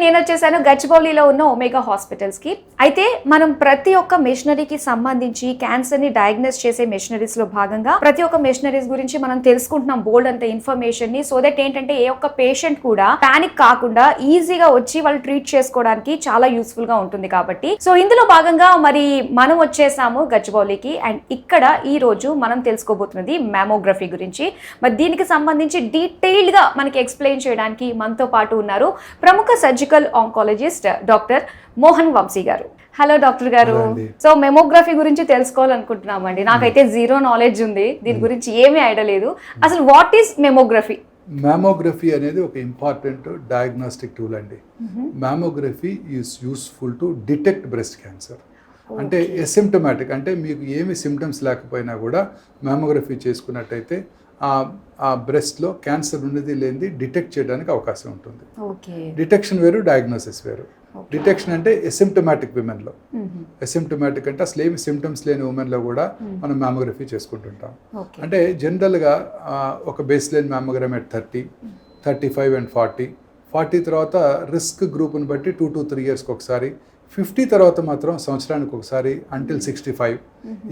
నేను వచ్చేసాను గచ్చిబౌలిలో ఉన్న ఒమేగా హాస్పిటల్స్కి. అయితే మనం ప్రతి ఒక్క మెషినరీకి సంబంధించి క్యాన్సర్ని డయాగ్నోస్ చేసే మెషినరీస్లో భాగంగా ప్రతి ఒక్క మెషినరీస్ గురించి మనం తెలుసుకుంటున్నాం బోల్డ్ అంత ఇన్ఫర్మేషన్ని. సో దట్ ఏంటంటే ఏ ఒక్క పేషెంట్ కూడా పానిక్ కాకుండా ఈజీగా వచ్చి వాళ్ళు ట్రీట్ చేసుకోవడానికి చాలా యూస్ఫుల్గా ఉంటుంది కాబట్టి. సో ఇందులో భాగంగా మరి మనం వచ్చేసాము గచ్చిబౌలికి. అండ్ ఇక్కడ ఈ రోజు మనం తెలుసుకోబోతున్నది మ్యామోగ్రఫీ గురించి. మరి దీనికి సంబంధించి డీటెయిల్డ్గా మనకి ఎక్స్ప్లెయిన్ చేయడానికి మనతో పాటు ఉన్నారు ప్రముఖ surgical oncologist doctor Mohan Vamshi గారు. హలో డాక్టర్ గారు. సో మెమోగ్రఫీ గురించి తెలుసుకోవాలనుకుంటున్నామండి. నాకైతే జీరో నాలెడ్జ్ ఉంది, దీని గురించి ఏమీ ఐడియా లేదు. అసలు వాట్ ఈస్ మెమోగ్రఫీ? మ్యామోగ్రఫీ అనేది ఒక ఇంపార్టెంట్ డయాగ్నోస్టిక్ టూల్ అండి. Mammography is useful to detect breast cancer. అంటే ఎసిమ్టమాటిక్, అంటే మీకు ఏమి సిమ్టమ్స్ లేకపోయినా కూడా మ్యామోగ్రఫీ చేసుకున్నట్టయితే ఆ బ్రెస్ట్లో క్యాన్సర్ ఉన్నది లేనిది డిటెక్ట్ చేయడానికి అవకాశం ఉంటుంది. డిటెక్షన్ వేరు, డయాగ్నోసిస్ వేరు. డిటెక్షన్ అంటే ఎసిమ్టమాటిక్ విమెన్లో, ఎసిమ్టమాటిక్ అంటే అసలు ఏమి సిమ్టమ్స్ లేని ఉమెన్లో కూడా మనం మ్యామోగ్రఫీ చేసుకుంటుంటాం. అంటే జనరల్గా ఒక base line mammogram at 30, 35 and 40 తర్వాత రిస్క్ గ్రూప్ని బట్టి 2 to 3 yearsకి ఒకసారి, 50 తర్వాత మాత్రం సంవత్సరానికి ఒకసారి అంటిల్ 65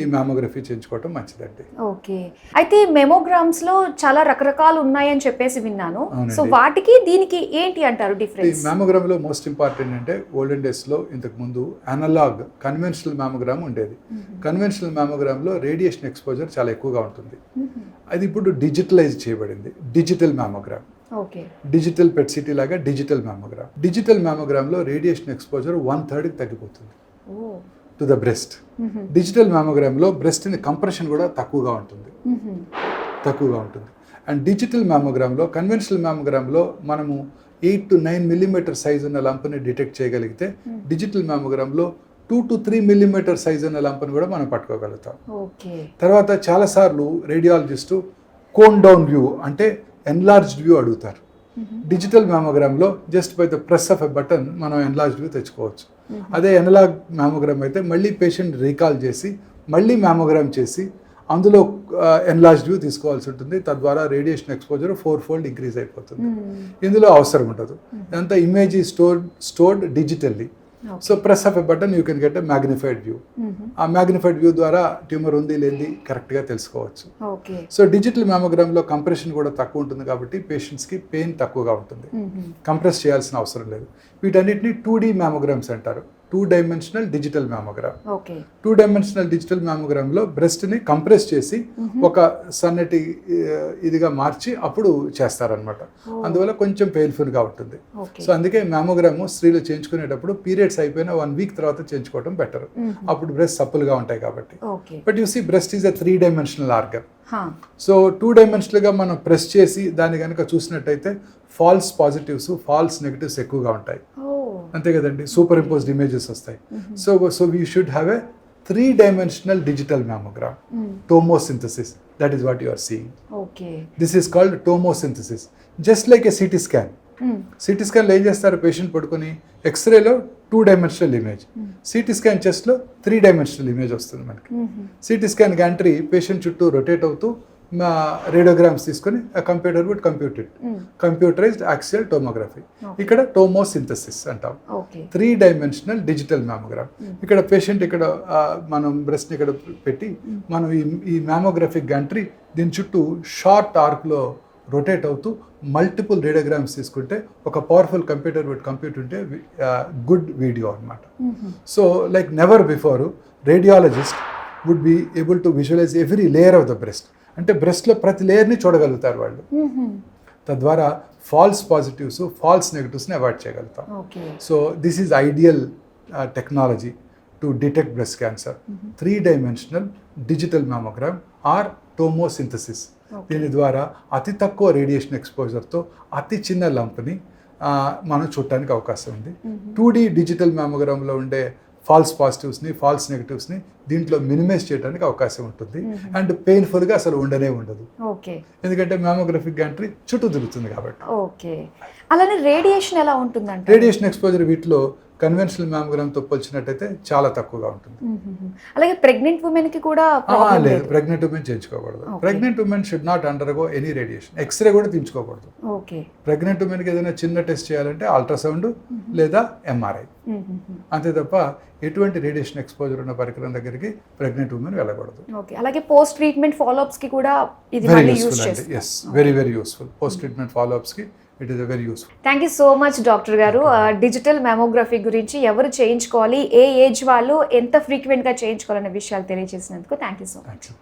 ఈ మ్యామోగ్రఫీ చేయించుకోవటం మంచిదండి. ఓకే. అయితే మెమోగ్రామ్స్ లో చాలా రకరకాలు ఉన్నాయని చెప్పేసి విన్నాను. సో వాటికి దీనికి ఏంటి అంటారు డిఫరెన్స్? ఈ మ్యామోగ్రామ్ లో మోస్ట్ ఇంపార్టెంట్ అంటే ఓల్డెన్ డేస్ లో ఇంతకు ముందు అనలాగ్ కన్వెన్షనల్ మ్యామోగ్రామ్ ఉండేది. కన్వెన్షనల్ మ్యామోగ్రామ్ లో రేడియేషన్ ఎక్స్పోజర్ చాలా ఎక్కువగా ఉంటుంది. అది ఇప్పుడు డిజిటలైజ్ చేయబడింది, digital mammogram. Digital PET CT లాగా డిజిటల్ మ్యామోగ్రామ్. డిజిటల్ మ్యామోగ్రామ్ లో రేడియేషన్ ఎక్స్పోజర్ 1/3 తగ్గిపోతుంది to the breast. Digital mammogram లో బ్రెస్ట్ కంప్రెషన్ కూడా తక్కువగా ఉంటుంది. అండ్ డిజిటల్ మ్యామోగ్రామ్ లో, కన్వెన్షనల్ మ్యామోగ్రామ్ లో మనము 8 to 9 millimeter సైజ్ ఉన్న లంప్ని డిటెక్ట్ చేయగలిగితే, డిజిటల్ మ్యామోగ్రామ్ లో 2 to 3 millimeter సైజ్ ఉన్న లంప్ని కూడా మనం పట్టుకోగలుగుతాం. తర్వాత చాలాసార్లు రేడియాలజిస్టు కోన్ డౌన్ వ్యూ అంటే ఎన్లార్జ్డ్ వ్యూ అడుగుతారు. డిజిటల్ మ్యామోగ్రామ్లో just by the press of a button మనం ఎన్లార్జ్డ్ వ్యూ తెచ్చుకోవచ్చు. అదే ఎనలాగ్ మ్యామోగ్రామ్ అయితే మళ్ళీ పేషెంట్ రీకాల్ చేసి మళ్ళీ మ్యామోగ్రామ్ చేసి అందులో ఎన్లార్జ్డ్ వ్యూ తీసుకోవాల్సి ఉంటుంది. తద్వారా రేడియేషన్ ఎక్స్పోజర్ 4-fold ఇంక్రీజ్ అయిపోతుంది. ఇందులో అవసరం ఉండదు, ఇదంతా image is stored digitally. So press of a button you can get a magnified view. ఆ మ్యాగ్నిఫైడ్ వ్యూ ద్వారా ట్యూమర్ ఉంది లేనిది కరెక్ట్గా తెలుసుకోవచ్చు. సో డిజిటల్ మ్యామోగ్రామ్లో కంప్రెషన్ కూడా తక్కువ ఉంటుంది కాబట్టి పేషెంట్స్కి పెయిన్ తక్కువగా ఉంటుంది, కంప్రెస్ చేయాల్సిన అవసరం లేదు. వీటన్నిటిని 2D మ్యామోగ్రామ్స్ అంటారు. 2-dimensional digital mammogram. 2-dimensional digital మ్యామోగ్రామ్లో బ్రెస్ట్ని కంప్రెస్ చేసి ఒక సన్నటి ఇదిగా మార్చి అప్పుడు చేస్తారనమాట. అందువల్ల కొంచెం పెయిన్ఫుల్గా ఉంటుంది. సో అందుకే మ్యామోగ్రామ్ స్త్రీలు చేయించుకునేటప్పుడు పీరియడ్స్ అయిపోయిన 1 week తర్వాత చేయించుకోవడం బెటర్. అప్పుడు బ్రెస్ట్ సప్పులుగా ఉంటాయి కాబట్టి. But you see breast is a 3-dimensional organ. So 2-dimensionalగా మనం ప్రెస్ చేసి దాన్ని కనుక చూసినట్టయితే ఫాల్స్ పాజిటివ్స్, ఫాల్స్ నెగిటివ్స్ ఎక్కువగా ఉంటాయి. అంతే కదండి, సూపర్ ఇంపోజ్డ్ ఇమేజెస్ వస్తాయి. So we should have a 3-dimensional digital mammogram. Tomosynthesis, that is what you are seeing. This is called tomosynthesis. Just like a CT scan. CT స్కాన్లో ఏం చేస్తారు, patient పడుకొని ఎక్స్రేలో 2-dimensional ఇమేజ్, సిటీ స్కాన్ చెస్ట్లో 3-dimensional image వస్తుంది మనకి. CT scan gantry patient చుట్టూ rotate అవుతూ రేడియోగ్రామ్స్ తీసుకొని computer would computerised axial tomography. ఇక్కడ టోమోసింథసిస్ అంటాం. 3-dimensional digital mammogram. ఇక్కడ పేషెంట్ ఇక్కడ మనం బ్రెస్ట్ని ఇక్కడ పెట్టి మనం ఈ మ్యామోగ్రఫిక్ గ్యాంట్రీ దీని చుట్టూ షార్ట్ ఆర్క్లో రొటేట్ అవుతూ మల్టిపుల్ రేడియోగ్రామ్స్ తీసుకుంటే ఒక పవర్ఫుల్ కంప్యూటర్ వుడ్ కంప్యూట్ ఉంటే గుడ్ వీడియో అనమాట. So like never before radiologist would be able to visualise every layer of the breast. అంటే బ్రెస్ట్లో ప్రతి లేయర్ని చూడగలుగుతారు వాళ్ళు. తద్వారా ఫాల్స్ పాజిటివ్స్, ఫాల్స్ నెగిటివ్స్ని అవాయిడ్ చేయగలుగుతాం. So this is ideal technology to detect breast cancer. 3-dimensional digital mammogram or tomosynthesis. దీని ద్వారా అతి తక్కువ రేడియేషన్ ఎక్స్పోజర్తో అతి చిన్న లంప్ని మనం చూడటానికి అవకాశం ఉంది. 2D డిజిటల్ మ్యామోగ్రామ్లో ఉండే ఫాల్స్ పాజిటివ్స్ని, ఫాల్స్ నెగిటివ్స్ని దీంట్లో మినిమైజ్ చేయడానికి అవకాశం ఉంటుంది. అండ్ పెయిన్ఫుల్గా అసలు ఉండదు. ఎందుకంటే మ్యామోగ్రఫిక్ గ్యాంట్రీ చుట్టూ తిరుగుతుంది కాబట్టి. ఓకే. అలానే రేడియేషన్ ఎలా ఉంటుందంట? రేడియేషన్ ఎక్స్పోజర్ వీటిలో కన్వెన్షనల్ మ్యామోగ్రామ్తో పోల్చినట్టయితే చాలా తక్కువగా ఉంటుంది. అలాగే ప్రెగ్నెంట్ ఉమెన్ కి కూడా problem లేదు, లేదు. ప్రెగ్నెంట్ ఉమెన్ చేయించుకోకూడదు. Okay. Pregnant women should not undergo any radiation. X-ray కూడా తీయించుకోకూడదు. ఓకే. ప్రెగ్నెంట్ ఉమెన్కి ఏదైనా చిన్న టెస్ట్ చేయాలంటే అల్ట్రాసౌండ్ లేదా ఎంఆర్ఐ, అంతే తప్ప ఎటువంటి రేడియేషన్ ఎక్స్పోజర్ ఉన్న పరికరం దగ్గరికి ప్రెగ్నెంట్ ఉమెన్ వెళ్ళకూడదు. ఓకే. అలాగే పోస్ట్ ట్రీట్మెంట్ ఫాలోఅప్స్ కి కూడా ఇది వెరీ మళ్ళీ యూస్ యూస్ఫుల్ అండి. చేస్తారు. Yes, very useful. Post treatment ఫాలోఅప్స్కి it is very useful. Thank you so much doctor గారు. డిజిటల్ మ్యామోగ్రఫీ గురించి ఎవరు చేయించుకోవాలి, ఏ ఏజ్ వాళ్ళు ఎంత ఫ్రీక్వెంట్గా చేయించుకోవాలనే విషయాలు తెలియజేసినందుకు thank you so much. Thank you.